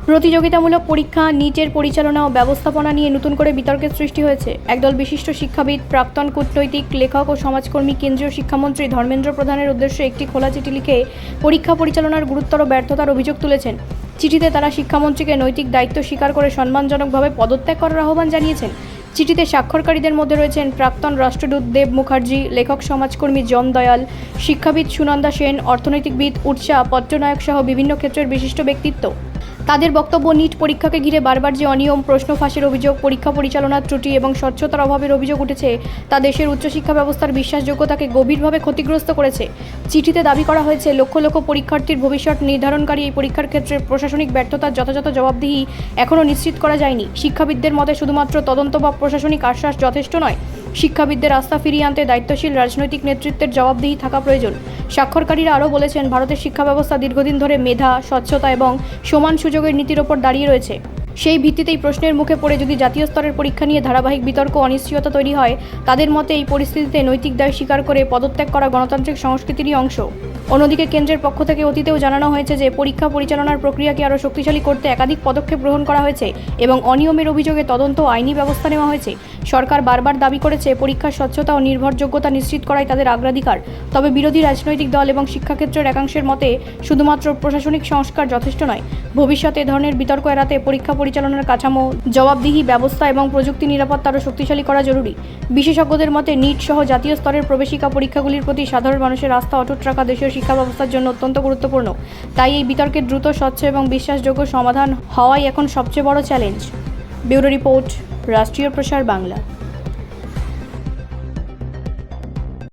প্রতিযোগিতামূলক পরীক্ষা নিটের পরিচালনা ও ব্যবস্থাপনা নিয়ে নতুন করে বিতর্কের সৃষ্টি হয়েছে। একদল বিশিষ্ট শিক্ষাবিদ, প্রাক্তন কূটনৈতিক, লেখক ও সমাজকর্মী কেন্দ্রীয় শিক্ষামন্ত্রী ধর্মেন্দ্র প্রধানের উদ্দেশ্যে একটি খোলা চিঠি লিখে পরীক্ষা পরিচালনার গুরুতর ব্যর্থতার অভিযোগ তুলেছেন। চিঠিতে তারা শিক্ষামন্ত্রীকে নৈতিক দায়িত্ব স্বীকার করে সম্মানজনকভাবে পদত্যাগ করার আহ্বান জানিয়েছেন। চিঠিতে স্বাক্ষরকারীদের মধ্যে রয়েছেন প্রাক্তন রাষ্ট্রদূত দেব মুখার্জি, লেখক সমাজকর্মী জন দয়াল, শিক্ষাবিদ সুনন্দা সেন, অর্থনৈতিকবিদ উৎসা পট্টনায়ক সহ বিভিন্ন ক্ষেত্রের বিশিষ্ট ব্যক্তিত্ব। তাদের বক্তব্য, নিট পরীক্ষাকে ঘিরে বারবার যে অনিয়ম, প্রশ্ন ফাঁসের অভিযোগ, পরীক্ষা পরিচালনার ত্রুটি এবং স্বচ্ছতার অভাবের অভিযোগ উঠেছে তা দেশের উচ্চশিক্ষা ব্যবস্থার বিশ্বাসযোগ্যতাকে গভীরভাবে ক্ষতিগ্রস্ত করেছে। চিঠিতে দাবি করা হয়েছে, লক্ষ লক্ষ পরীক্ষার্থীর ভবিষ্যৎ নির্ধারণকারী এই পরীক্ষার ক্ষেত্রে প্রশাসনিক ব্যর্থতার যথাযথ জবাবদিহি এখনও নিশ্চিত করা যায়নি। শিক্ষাবিদদের মতে শুধুমাত্র তদন্ত বা প্রশাসনিক আশ্বাস যথেষ্ট নয়, শিক্ষাবিদদের আস্থা ফিরিয়ে আনতে দায়িত্বশীল রাজনৈতিক নেতৃত্বের জবাবদিহি থাকা প্রয়োজন। স্বাক্ষরকারীরা আরও বলেছেন, ভারতের শিক্ষা ব্যবস্থা দীর্ঘদিন ধরে মেধা, স্বচ্ছতা এবং সমান সুযোগের নীতির ওপর দাঁড়িয়ে রয়েছে। সেই ভিত্তিতেই প্রশ্নের মুখে পড়ে যদি জাতীয় স্তরের পরীক্ষা নিয়ে ধারাবাহিক বিতর্ক, অনিশ্চয়তা তৈরি হয়, তাদের মতে এই পরিস্থিতিতে নৈতিক দায় স্বীকার করে পদত্যাগ করা গণতান্ত্রিক সংস্কৃতিরই অংশ। অন্যদিকে কেন্দ্রের পক্ষ থেকে অতীতেও জানানো হয়েছে যে পরীক্ষা পরিচালনার প্রক্রিয়াকে আরও শক্তিশালী করতে একাধিক পদক্ষেপ গ্রহণ করা হয়েছে এবং অনিয়মের অভিযোগে তদন্ত ও আইনি ব্যবস্থা নেওয়া হয়েছে। সরকার বারবার দাবি করেছে পরীক্ষার স্বচ্ছতা ও নির্ভরযোগ্যতা নিশ্চিত করাই তাদের অগ্রাধিকার। তবে বিরোধী রাজনৈতিক দল এবং শিক্ষাক্ষেত্রের একাংশের মতে শুধুমাত্র প্রশাসনিক সংস্কার যথেষ্ট নয়, ভবিষ্যতে এ ধরনের বিতর্ক এড়াতে পরীক্ষা পরিচালনার কাঠামো, জবাবদিহি ব্যবস্থা এবং প্রযুক্তি নিরাপত্তা আরও শক্তিশালী করা জরুরি। বিশেষজ্ঞদের মতে নিট সহ জাতীয় স্তরের প্রবেশিকা পরীক্ষাগুলির প্রতি সাধারণ মানুষের আস্থা অটুট রাখা দেশের শিক্ষা ব্যবস্থার জন্য অত্যন্ত গুরুত্বপূর্ণ। তাই এই বিতর্কের দ্রুত, স্বচ্ছ এবং বিশ্বাসযোগ্য সমাধান হওয়াই এখন সবচেয়ে বড় চ্যালেঞ্জ। ব্যুরো রিপোর্ট, রাষ্ট্রীয় প্রসার বাংলা।